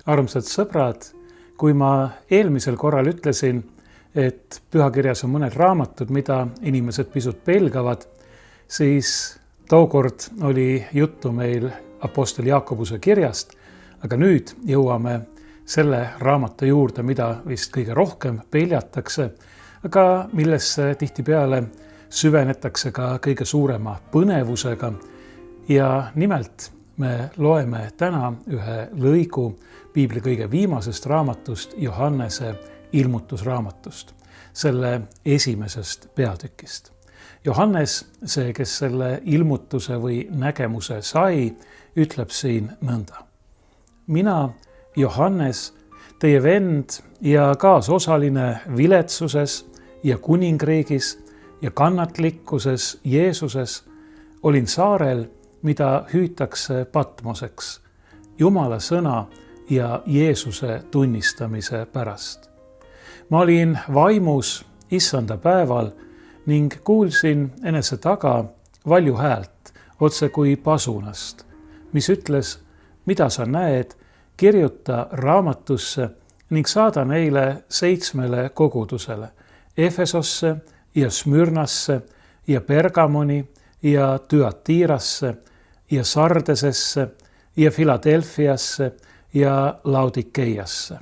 Armsad sõbrad, kui ma eelmisel korral ütlesin, et pühakirjas on mõned raamatud, mida inimesed pisut pelgavad, siis tookord oli juttu meil apostel Jaakobuse kirjast, aga nüüd jõuame selle raamatu juurde, mida vist kõige rohkem peljatakse, aga millesse tihtipeale süvenetakse ka kõige suurema põnevusega. Ja nimelt me loeme täna ühe lõigu piibli kõige viimasest raamatust, Johannese ilmutusraamatust, selle esimesest peatükist. Johannes, see, kes selle ilmutuse või nägemuse sai, ütleb siin nõnda. Mina, Johannes, teie vend ja kaasosaline viletsuses ja kuningriigis ja kannatlikkuses Jeesuses, olin saarel, mida hüütakse Patmoseks, Jumala sõna ja Jeesuse tunnistamise pärast. Ma olin vaimus issanda päeval ning kuulsin enese taga valju häält, otse kui pasunast, mis ütles, mida sa näed, kirjuta raamatusse ning saada neile 7 kogudusele, Efesosse ja Smyrnasse ja Pergamoni ja Thyatirasse ja Sardesesse ja Filadelfiasse ja Laodikeiasse.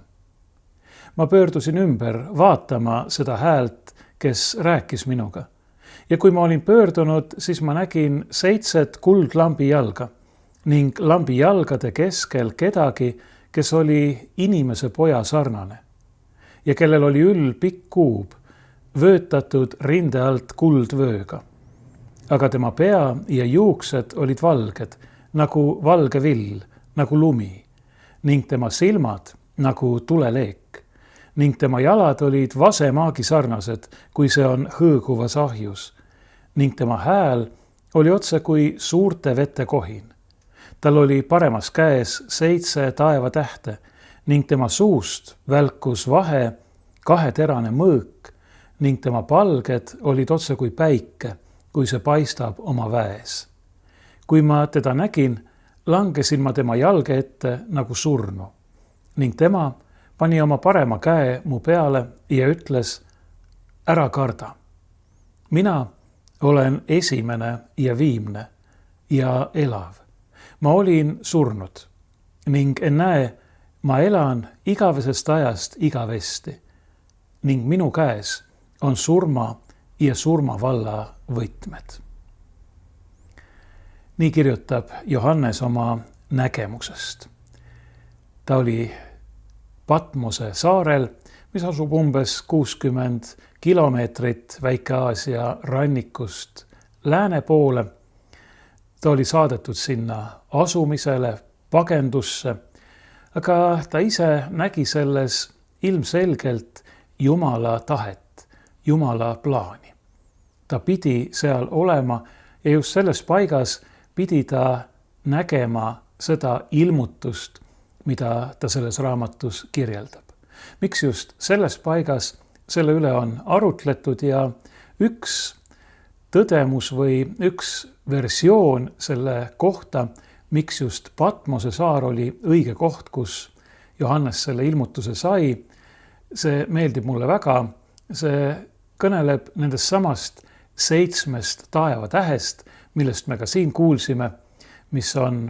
Ma pöördusin ümber vaatama seda häält, kes rääkis minuga. Ja kui ma olin pöördunud, siis ma nägin 7 kuldlambi jalga ning lambi jalgade keskel kedagi, kes oli inimese poja sarnane ja kellel oli üll pikk kuub, vöötatud rinde alt kuldvööga. Aga tema pea ja juuksed olid valged, nagu valge vill, nagu lumi, ning tema silmad nagu tuleleek, ning tema jalad olid vasemaagi sarnased, kui see on hõõguvas ahjus, ning tema hääl oli otse kui suurte vete kohin. Tal oli paremas käes 7 taevatähte ning tema suust välkus vahe 2-terane mõõk ning tema palged olid otse kui päike, kui see paistab oma väes. Kui ma teda nägin, langesin ma tema jalge ette nagu surnu ning tema pani oma parema käe mu peale ja ütles, ära karda. Mina olen esimene ja viimne ja elav. Ma olin surnud ning ennäe, ma elan igavesest ajast igavesti ning minu käes on surma ja surmavalla võtmed. Nii kirjutab Johannes oma nägemusest. Ta oli Patmose saarel, mis asub umbes 60 kilomeetrit Väike-Aasia rannikust lääne poole. Ta oli saadetud sinna asumisele, pagendusse, aga ta ise nägi selles ilmselgelt Jumala tahet, Jumala plaani. Ta pidi seal olema ja just selles paigas pidi ta nägema seda ilmutust, mida ta selles raamatus kirjeldab. Miks just selles paigas, selle üle on arutletud ja üks tõdemus või üks versioon selle kohta, miks just Patmose saar oli õige koht, kus Johannes selle ilmutuse sai, see meeldib mulle väga. See kõneleb nendest samast 7 taevatähest, millest me ka siin kuulsime, mis on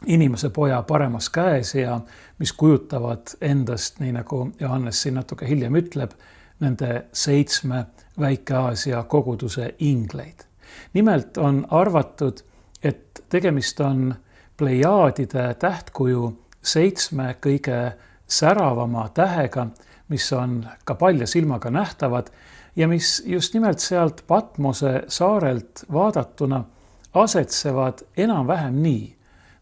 inimese poja paremas käes ja mis kujutavad endast, nii nagu Johannes siin natuke hiljem ütleb, nende 7 Väike-Aasia koguduse ingleid. Nimelt on arvatud, et tegemist on plejaadide tähtkuju 7 kõige säravama tähega, mis on ka palja silmaga nähtavad ja mis just nimelt sealt Patmose saarelt vaadatuna asetsevad enam-vähem nii,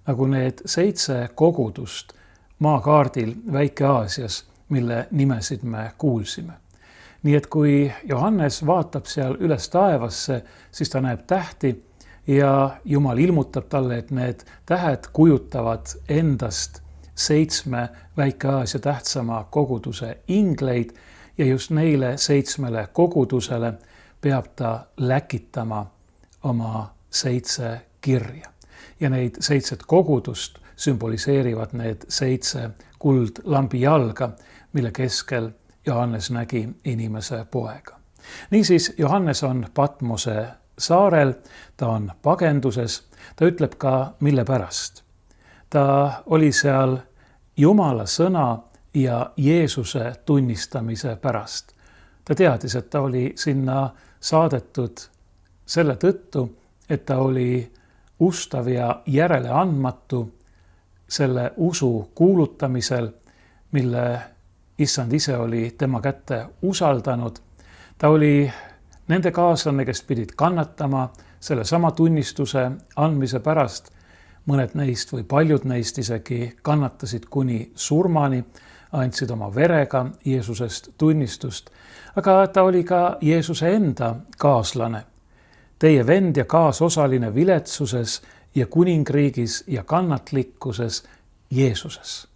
nagu need 7 kogudust maakaardil Väike-Aasias, mille nimesid me kuulsime. Nii et kui Johannes vaatab seal üles taevasse, siis ta näeb tähti ja Jumal ilmutab talle, et need tähed kujutavad endast 7 Väike-Aasia tähtsama koguduse ingleid ja just neile 7 kogudusele peab ta läkitama oma 7 kirja. Ja neid 7 kogudust sümboliseerivad need 7 kuldlambi jalga, mille keskel Johannes nägi inimese poega. Niisiis, Johannes on Patmose saarel, ta on pagenduses, ta ütleb ka, mille pärast. Ta oli seal Jumala sõna ja Jeesuse tunnistamise pärast. Ta teadis, et ta oli sinna saadetud selle tõttu, et ta oli ustav ja järeleandmatu selle usu kuulutamisel, mille Issand ise oli tema kätte usaldanud. Ta oli nende kaaslane, kes pidid kannatama selle sama tunnistuse andmise pärast. Mõned neist või paljud neist isegi kannatasid kuni surmani, andsid oma verega Jeesusest tunnistust, aga ta oli ka Jeesuse enda kaaslane. Teie vend ja kaasosaline viletsuses ja kuningriigis ja kannatlikkuses Jeesuses.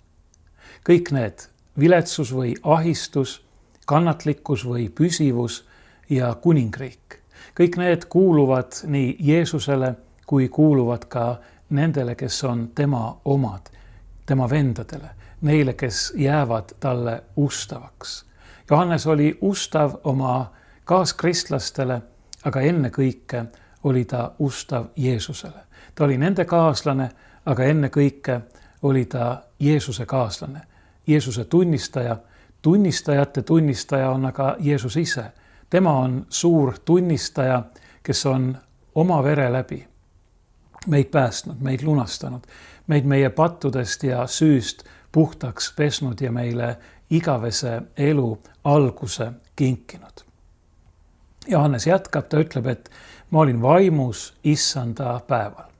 Kõik need viletsus või ahistus, kannatlikkus või püsivus ja kuningriik. Kõik need kuuluvad nii Jeesusele kui kuuluvad ka nendele, kes on tema omad, tema vendadele, neile, kes jäävad talle ustavaks. Johannes oli ustav oma kaaskristlastele, aga ennekõike oli ta ustav Jeesusele. Ta oli nende kaaslane, aga ennekõike oli ta Jeesuse kaaslane. Jeesuse tunnistaja, tunnistajate tunnistaja on aga Jeesus ise. Tema on suur tunnistaja, kes on oma vere läbi meid päästnud, meid lunastanud, meid meie pattudest ja süüst puhtaks pesnud ja meile igavese elu alguse kinkinud. Johannes jätkab, ta ütleb, et ma olin vaimus issanda päeval.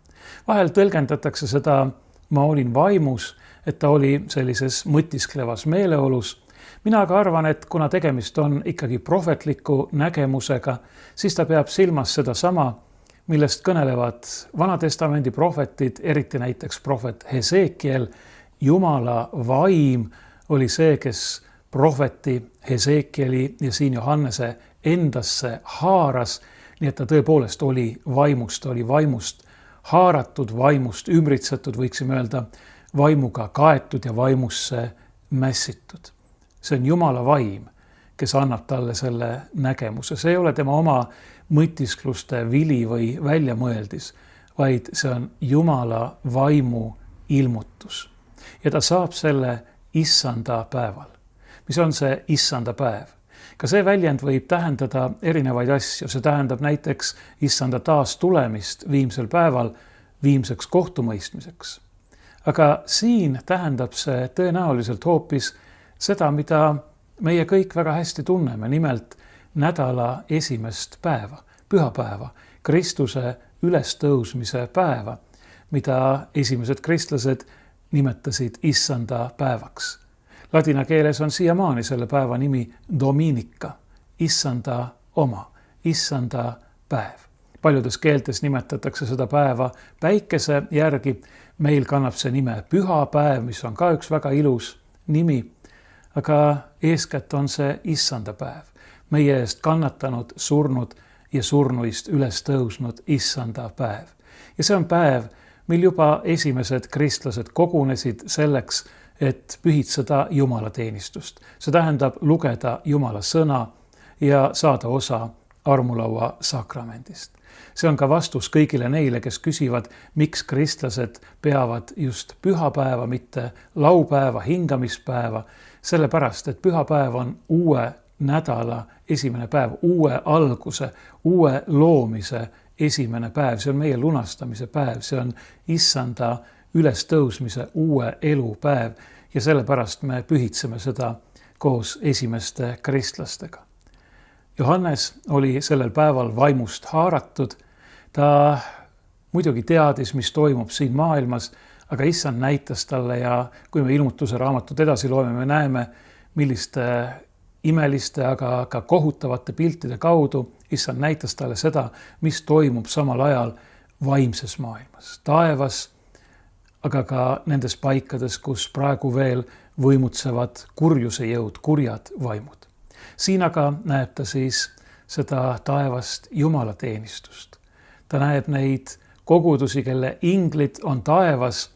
Vahel tõlgendatakse seda ma olin vaimus, et ta oli sellises mõtisklevas meeleolus. Mina aga arvan, et kuna tegemist on ikkagi prohvetliku nägemusega, siis ta peab silmas seda sama, millest kõnelevad Vanatestamendi prohvetid, eriti näiteks prohvet Hesekiel. Jumala vaim oli see, kes prohveti Hesekieli ja siin Johannese endasse haaras, nii et ta tõepoolest oli vaimust haaratud, vaimust ümbritsetud, võiksime öelda, vaimuga kaetud ja vaimusse mässitud. See on Jumala vaim, kes annab talle selle nägemuse. See ei ole tema oma mõtiskluste vili või väljamõeldis, vaid see on Jumala vaimu ilmutus. Ja ta saab selle issanda päeval. Mis on see issanda päev? Ka see väljend võib tähendada erinevaid asju. See tähendab näiteks issanda taas tulemist viimsel päeval viimseks kohtumõistmiseks. Aga siin tähendab see tõenäoliselt hoopis seda, mida meie kõik väga hästi tunneme, nimelt nädala esimest päeva, pühapäeva, Kristuse ülestõusmise päeva, mida esimesed kristlased nimetasid issanda päevaks. Ladina keeles on siiamaani selle päeva nimi Dominica, issanda oma, issanda päev. Paljudes keeltes nimetatakse seda päeva päikese järgi. Meil kannab see nime pühapäev, mis on ka üks väga ilus nimi, aga eeskätt on see issanda päev. Meie eest kannatanud, surnud ja surnuist üles tõusnud issanda päev. Ja see on päev, mil juba esimesed kristlased kogunesid selleks, et pühitseda jumalateenistust. See tähendab lugeda Jumala sõna ja saada osa armulaua sakramendist. See on ka vastus kõigile neile, kes küsivad, miks kristlased peavad just pühapäeva, mitte laupäeva, hingamispäeva. Sellepärast, et pühapäev on uue nädala esimene päev, uue alguse, uue loomise esimene päev. See on meie lunastamise päev, see on issanda ülestõusmise uue elu päev ja sellepärast me pühitseme seda koos esimeste kristlastega. Johannes oli sellel päeval vaimust haaratud. Ta muidugi teadis, mis toimub siin maailmas, aga issand näitas talle ja kui me ilmutuse raamatut edasi loeme, me näeme, milliste imeliste, aga ka kohutavate piltide kaudu issand näitas talle seda, mis toimub samal ajal vaimses maailmas, taevas, aga ka nendes paikades, kus praegu veel võimutsevad kurjuse jõud, kurjad vaimud. Siin aga näeb ta siis seda taevast jumalateenistust. Ta näeb neid kogudusi, kelle inglid on taevas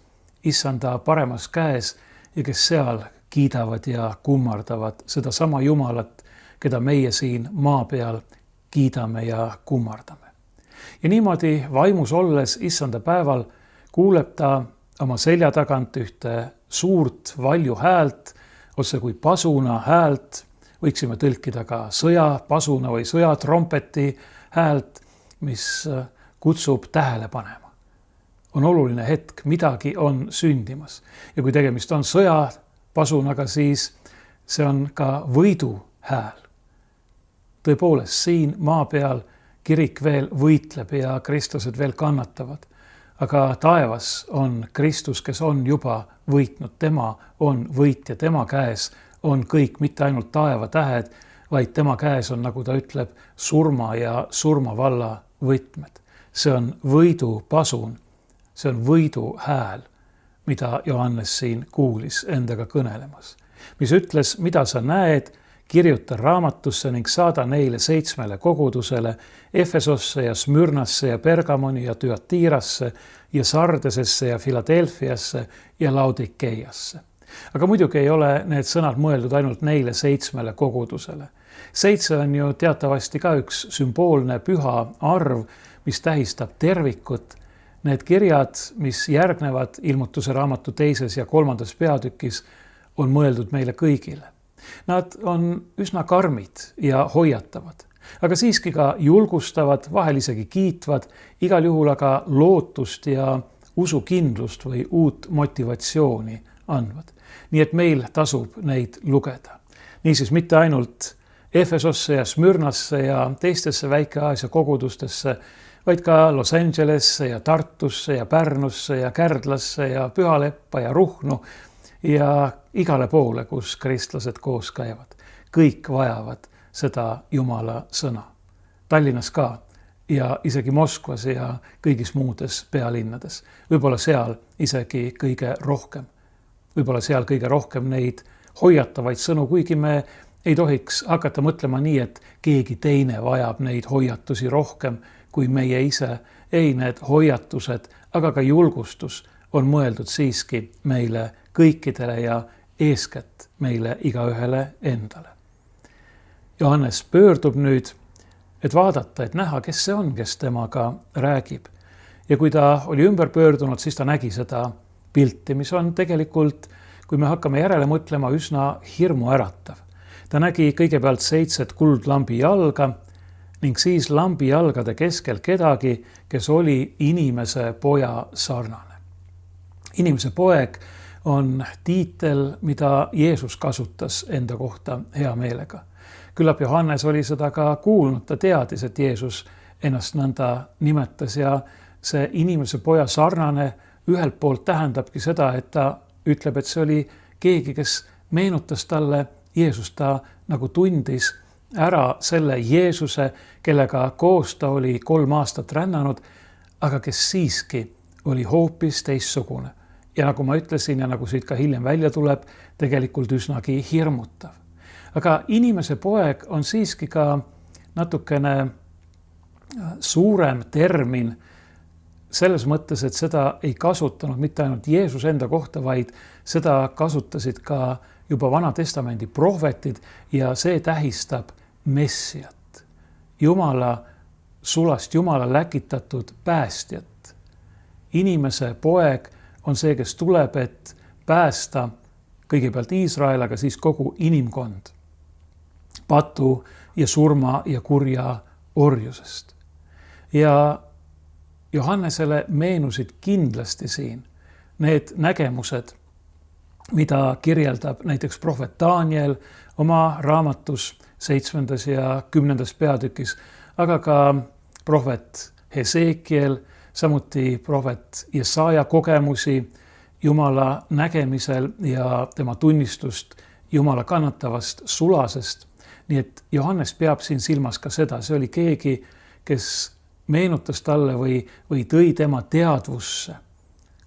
issanda paremas käes ja kes seal kiidavad ja kummardavad sedasama Jumalat, keda meie siin maa peal kiidame ja kummardame. Ja niimoodi vaimus olles issanda päeval kuuleb ta oma selja tagant ühte suurt valju häält, otse kui pasuna häält, võiksime tõlkida ka sõjapasuna või sõjatrompeti häält, mis kutsub tähele panema. On oluline hetk, midagi on sündimas. Ja kui tegemist on sõjapasunaga, siis see on ka võidu hääl. Tõepoolest, siin maa peal kirik veel võitleb ja kristlased veel kannatavad. Aga taevas on Kristus, kes on juba võitnud. Tema on võitja, tema käes on kõik, mitte ainult taevatähed, vaid tema käes on, nagu ta ütleb, surma ja surmavalla võtmed. See on võidupasun, see on võidu hääl, mida Johannes siin kuulis endaga kõnelemas. Mis ütles, mida sa näed, kirjuta raamatusse ning saada neile 7 kogudusele, Efesosse ja Smyrnasse ja Pergamoni ja Thyatirasse ja Sardesesse ja Filadelfiasse ja Laodikeiasse. Aga muidugi ei ole need sõnad mõeldud ainult neile 7 kogudusele. 7 on ju teatavasti ka üks sümboolne püha arv, mis tähistab tervikut. Need kirjad, mis järgnevad ilmutuse raamatu 2. ja 3. peatükis, on mõeldud meile kõigile. Nad on üsna karmid ja hoiatavad, aga siiski ka julgustavad, vahel isegi kiitvad, igal juhul aga lootust ja usukindlust või uut motivatsiooni andvad. Nii et meil tasub neid lugeda. Niisiis mitte ainult Efesosse ja Smyrnasse ja teistesse Väike-Aasia kogudustesse, vaid ka Los Angelesse ja Tartusse ja Pärnusse ja Kärdlasse ja Pühaleppa ja Ruhnu ja igale poole, kus kristlased koos käivad. Kõik vajavad seda Jumala sõna. Tallinnas ka ja isegi Moskvas ja kõigis muudes pealinnades. Võib-olla seal isegi kõige rohkem. Võib-olla seal kõige rohkem neid hoiatavaid sõnu, kuigi me ei tohiks hakata mõtlema nii, et keegi teine vajab neid hoiatusi rohkem kui meie ise. Ei, need hoiatused, aga ka julgustus on mõeldud siiski meile kõikidele ja eeskätt meile igaühele endale. Johannes pöördub nüüd, et vaadata, et näha, kes see on, kes temaga räägib. Ja kui ta oli ümber pöördunud, siis ta nägi seda pilti, mis on tegelikult, kui me hakkame järele mõtlema, üsna hirmuäratav. Ta nägi kõigepealt 7 kuldlambi jalga ning siis lambi jalgade keskel kedagi, kes oli inimese poja sarnane. Inimese poeg on tiitel, mida Jeesus kasutas enda kohta hea meelega. Küllap Johannes oli seda ka kuulnud, ta teadis, et Jeesus ennast nõnda nimetas ja see inimese poja sarnane ühelt poolt tähendabki seda, et ta ütleb, et see oli keegi, kes meenutas talle Jeesust, ta nagu tundis ära selle Jeesuse, kellega koos ta oli 3 aastat rännanud, aga kes siiski oli hoopis teistsugune. Ja nagu ma ütlesin ja nagu siit ka hiljem välja tuleb, tegelikult üsnagi hirmutav. Aga inimese poeg on siiski ka natukene suurem termin selles mõttes, et seda ei kasutanud mitte ainult Jeesus enda kohta, vaid seda kasutasid ka juba Vana Testamendi prohvetid ja see tähistab Messiat. Jumala sulast, Jumala läkitatud päästjat. Inimese poeg on see, kes tuleb, et päästa kõigepealt Iisrael, aga siis kogu inimkond patu ja surma ja kurja orjusest. Ja Johannesele meenusid kindlasti siin need nägemused, mida kirjeldab näiteks prohvet Daniel oma raamatus 7. ja 10. peatükis, aga ka prohvet Hesekiel, samuti prohvet Jesaja kogemusi Jumala nägemisel ja tema tunnistust Jumala kannatavast sulasest. Nii et Johannes peab siin silmas ka seda, see oli keegi, kes meenutas talle või tõi tema teadvusse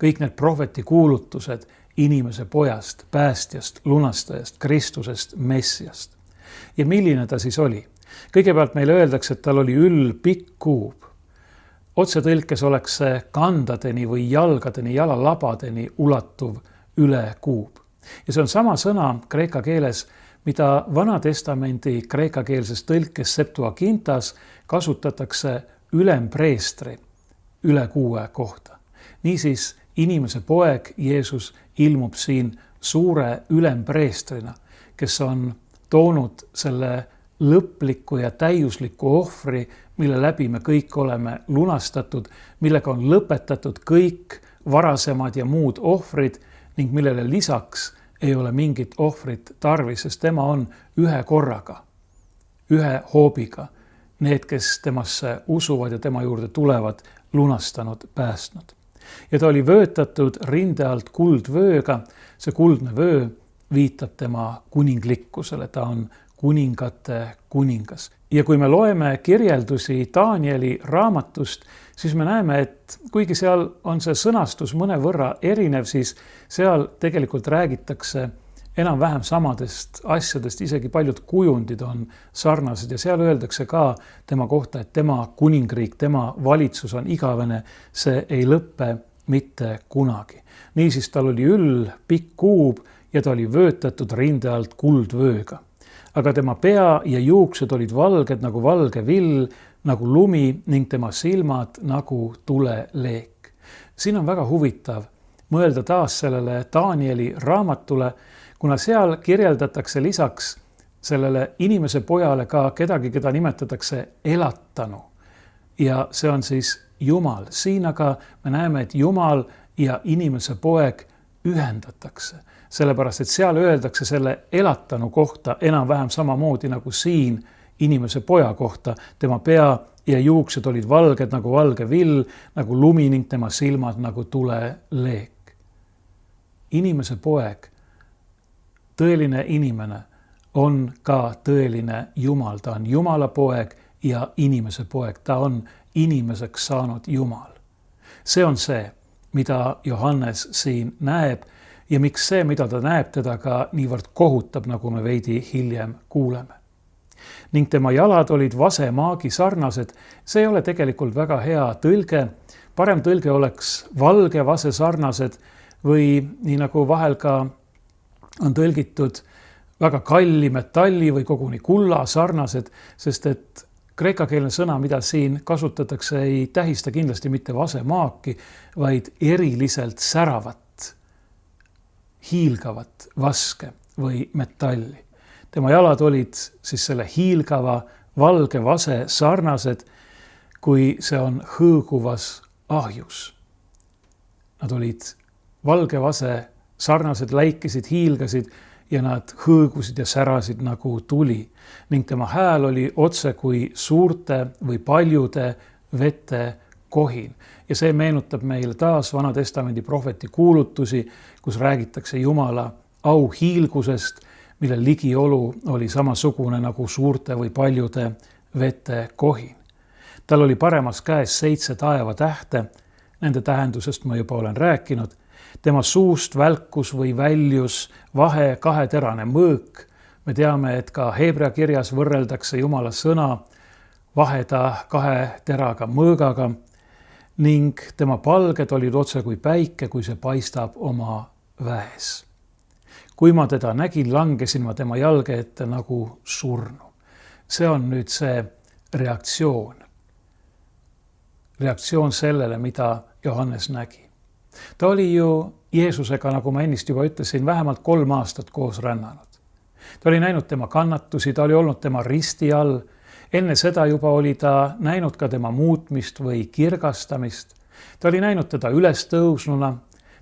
kõik need prohveti kuulutused inimese pojast, päästjast, lunastajast, Kristusest, Messiast. Ja milline ta siis oli? Kõigepealt meile öeldakse, et tal oli üll pikk kuub. otsetõlkes oleks see kandadeni või jalgadeni, jalalabadeni ulatuv ülekuub. Ja see on sama sõna kreeka keeles, mida Vana-testamendi kreekakeelses tõlkes Septuagintas kasutatakse ülempreestri ülekuue kohta. Niisiis inimese poeg Jeesus ilmub siin suure ülempreestrina, kes on toonud selle lõpliku ja täiusliku ohvri, mille läbi me kõik oleme lunastatud, millega on lõpetatud kõik varasemad ja muud ohvrid ning millele lisaks ei ole mingit ohvrit tarvis, sest tema on ühe korraga, ühe hoobiga need, kes temasse usuvad ja tema juurde tulevad, lunastanud, päästnud. Ja ta oli vöötatud rinde alt kuldvööga. See kuldne vöö viitab tema kuninglikkusele, ta on kuningate kuningas. Ja kui me loeme kirjeldusi Danieli raamatust, siis me näeme, et kuigi seal on see sõnastus mõnevõrra erinev, siis seal tegelikult räägitakse enam-vähem samadest asjadest, isegi paljud kujundid on sarnased ja seal öeldakse ka tema kohta, et tema kuningriik, tema valitsus on igavene, see ei lõppe mitte kunagi. Niisiis tal oli üll, pikk kuub ja ta oli vöötatud rinde alt kuldvööga. Aga tema pea ja juuksed olid valged nagu valge vill, nagu lumi ning tema silmad nagu tuleleek. Siin on väga huvitav mõelda taas sellele Danieli raamatule, kuna seal kirjeldatakse lisaks sellele inimese pojale ka kedagi, keda nimetatakse elatanu. Ja see on siis Jumal. Siin aga me näeme, et Jumal ja inimese poeg ühendatakse. Sellepärast, et seal öeldakse selle elatanu kohta enam-vähem samamoodi nagu siin inimese poja kohta. Tema pea ja juuksed olid valged nagu valge vill, nagu lumi ning tema silmad nagu tuleleek. Inimese poeg, tõeline inimene, on ka tõeline Jumal. Ta on Jumala poeg ja inimese poeg. Ta on inimeseks saanud Jumal. See on see, mida Johannes siin näeb ja miks see, mida ta näeb, teda ka niivõrd kohutab, nagu me veidi hiljem kuuleme. Ning tema jalad olid vasemaagi sarnased. See ei ole tegelikult väga hea tõlge. Parem tõlge oleks valge vase sarnased või nii nagu vahel ka on tõlgitud väga kalli metalli või koguni kulla sarnased, sest et kreekakeelne sõna, mida siin kasutatakse, ei tähista kindlasti mitte vasemaaki, vaid eriliselt säravat, hiilgavat vaske või metalli. Tema jalad olid siis selle hiilgava valge vase sarnased, kui see on hõõguvas ahjus. Nad olid valge vase sarnased, läikisid, hiilgasid ja nad hõõgusid ja särasid nagu tuli. Ning tema hääl oli otse kui suurte või paljude vete kohin. Ja see meenutab meile taas Vana-testamendi prohveti kuulutusi, kus räägitakse Jumala auhiilgusest, mille ligiolu oli samasugune nagu suurte või paljude vete kohin. Tal oli paremas käes 7 taevatähte, nende tähendusest ma juba olen rääkinud. Tema suust välkus või väljus vahe 2-terane mõõk. Me teame, et ka Heebrea kirjas võrreldakse Jumala sõna vaheda 2 teraga mõõgaga ning tema palged olid otse kui päike, kui see paistab oma väes. Kui ma teda nägin, langesin ma tema jalge ette nagu surnu. See on nüüd see reaktsioon. Reaktsioon sellele, mida Johannes nägi. Ta oli ju Jeesusega, nagu ma ennist juba ütlesin, vähemalt 3 aastat koos rännanud. Ta oli näinud tema kannatusi, ta oli olnud tema risti all. Enne seda juba oli ta näinud ka tema muutmist või kirgastamist. Ta oli näinud teda üles tõusnuna,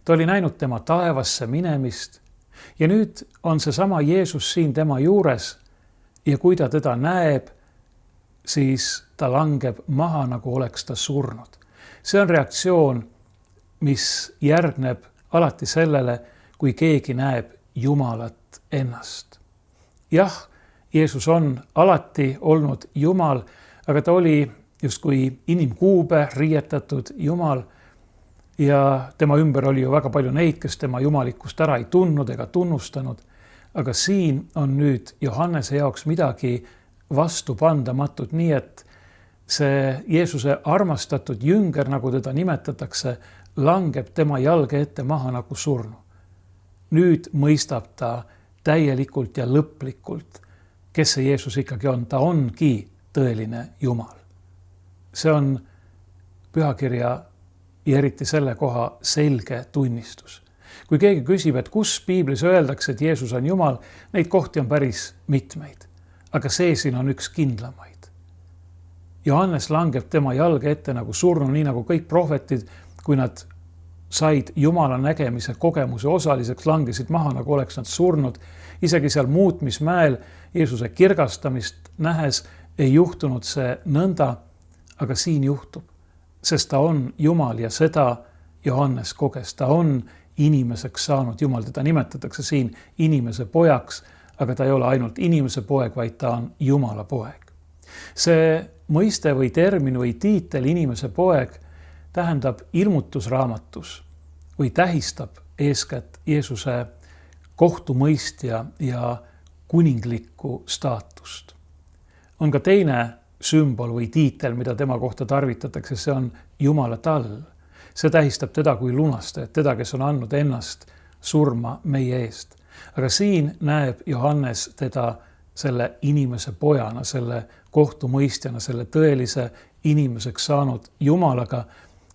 ta oli näinud tema taevasse minemist. Ja nüüd on seesama Jeesus siin tema juures ja kui ta teda näeb, siis ta langeb maha, nagu oleks ta surnud. See on reaktsioon, mis järgneb alati sellele, kui keegi näeb Jumalat ennast. Jah, Jeesus on alati olnud Jumal, aga ta oli justkui inimkuube riietatud Jumal ja tema ümber oli ju väga palju neid, kes tema jumalikkust ära ei tundnud ega tunnustanud. Aga siin on nüüd Johannese jaoks midagi vastupandamatut, nii et see Jeesuse armastatud jünger, nagu teda nimetatakse, langeb tema jalge ette maha nagu surnu. Nüüd mõistab ta täielikult ja lõplikult, kes see Jeesus ikkagi on. Ta ongi tõeline Jumal. See on pühakirja ja eriti selle koha selge tunnistus. Kui keegi küsib, et kus piiblis öeldakse, et Jeesus on Jumal, neid kohti on päris mitmeid. Aga see siin on üks kindlamaid. Johannes langeb tema jalge ette nagu surnu, nii nagu kõik prohvetid, kui nad said Jumala nägemise kogemuse osaliseks, langesid maha, nagu oleks nad surnud. Isegi seal muutmismäel Jeesuse kirgastamist nähes ei juhtunud see nõnda, aga siin juhtub, sest ta on Jumal ja seda Johannes koges. Ta on inimeseks saanud Jumal, teda nimetatakse siin inimese pojaks, aga ta ei ole ainult inimese poeg, vaid ta on Jumala poeg. See mõiste või termin või tiitel inimese poeg tähendab ilmutusraamatus või tähistab eeskätt Jeesuse kohtumõistja ja kuninglikku staatust. On ka teine sümbol või tiitel, mida tema kohta tarvitatakse, see on Jumala tall. See tähistab teda kui lunastajat, teda, kes on andnud ennast surma meie eest. Aga siin näeb Johannes teda selle inimese pojana, selle kohtumõistjana, selle tõelise inimeseks saanud Jumalaga,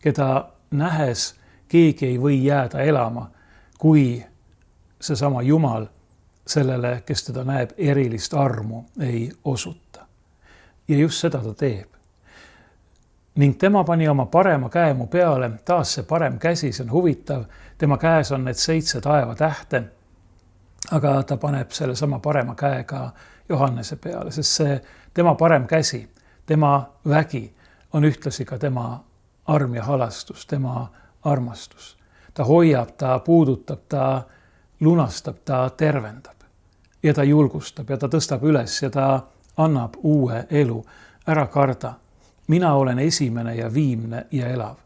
keda nähes keegi ei või jääda elama, kui seesama Jumal sellele, kes teda näeb, erilist armu ei osuta. Ja just seda ta teeb. Ning tema pani oma parema käe mu peale, taas see parem käsi, see on huvitav, tema käes on need 7 taevatähte, aga ta paneb selle sama parema käe ka Johannese peale, sest see tema parem käsi, tema vägi on ühtlasi ka tema arm ja halastus, tema armastus. Ta hoiab, ta puudutab, ta lunastab, ta tervendab ja ta julgustab ja ta tõstab üles ja ta annab uue elu. Ära karda, mina olen esimene ja viimne ja elav.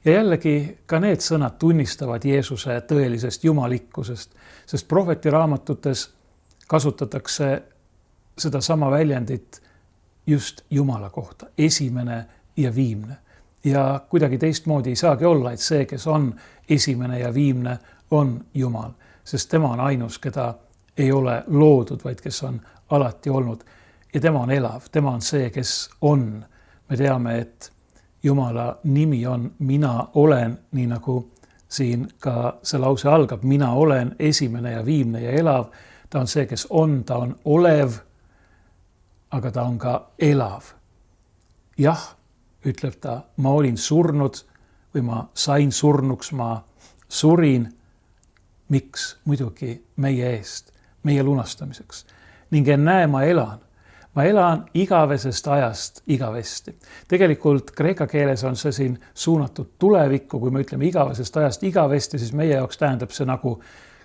Ja jällegi ka need sõnad tunnistavad Jeesuse tõelisest jumalikkusest, sest prohvetiraamatutes kasutatakse seda sama väljendit just Jumala kohta, esimene ja viimne. Ja kuidagi teistmoodi ei saagi olla, et see, kes on esimene ja viimne, on Jumal, sest tema on ainus, keda ei ole loodud, vaid kes on alati olnud. Ja tema on elav, tema on see, kes on. Me teame, et Jumala nimi on mina olen, nii nagu siin ka see lause algab, mina olen esimene ja viimne ja elav. Ta on see, kes on, ta on olev, aga ta on ka elav. Jah, ütleb ta, ma olin surnud või ma sain surnuks, ma surin. Miks? Muidugi meie eest, meie lunastamiseks. Ning ennäe, ma elan. Ma elan igavesest ajast igavesti. Tegelikult kreeka keeles on see siin suunatud tulevikku, kui me ütleme igavesest ajast igavesti, siis meie jaoks tähendab see nagu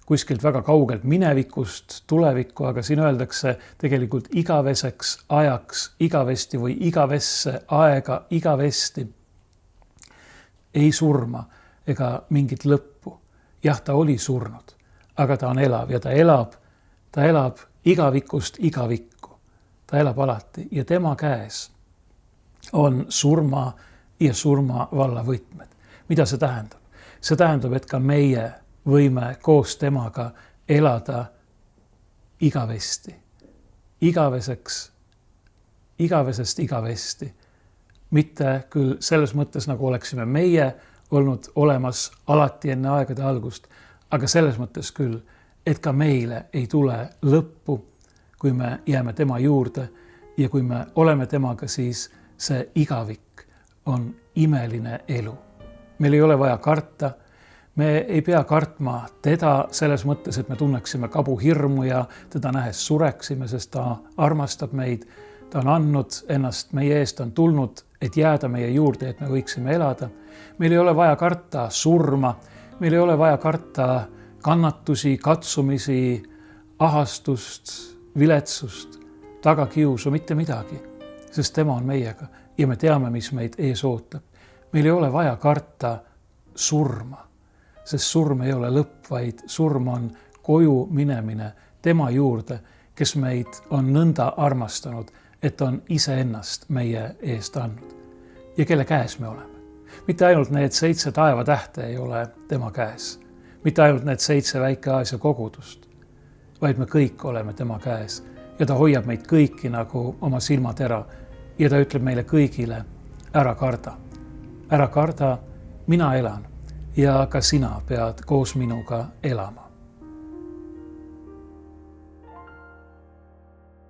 kuskilt väga kaugelt minevikust tulevikku, aga siin öeldakse tegelikult igaveseks ajaks igavesti või igavesse aega igavesti. Ei surma ega mingit lõppu. Jah, ta oli surnud, aga ta on elav ja ta elab igavikust igavikku. Ta elab alati ja tema käes on surma ja surma valla võtmed. Mida see tähendab? See tähendab, et ka meie võime koos temaga elada igavesti. Igavesest igavesti. Mitte küll selles mõttes, nagu oleksime meie olnud olemas alati enne aegade algust, aga selles mõttes küll, et ka meile ei tule lõppu, kui me jääme tema juurde ja kui me oleme temaga, siis see igavik on imeline elu. Meil ei ole vaja karta, me ei pea kartma teda selles mõttes, et me tunneksime kabuhirmu ja teda nähes sureksime, sest ta armastab meid, ta on andnud ennast meie eest, on tulnud, et jääda meie juurde, et me võiksime elada. Meil ei ole vaja karta surma, meil ei ole vaja karta kannatusi, katsumisi, ahastust, viletsust, tagakiusu, mitte midagi, sest tema on meiega ja me teame, mis meid ees ootab. Meil ei ole vaja karta surma, sest surm ei ole lõpp, vaid surm on koju minemine tema juurde, kes meid on nõnda armastanud, et on iseennast meie eest andnud ja kelle käes me oleme. Mitte ainult need 7 taevatähte ei ole tema käes, mitte ainult need 7 Väike-Aasia kogudust, vaid me kõik oleme tema käes ja ta hoiab meid kõiki nagu oma silmatera ja ta ütleb meile kõigile, ära karda, mina elan ja ka sina pead koos minuga elama.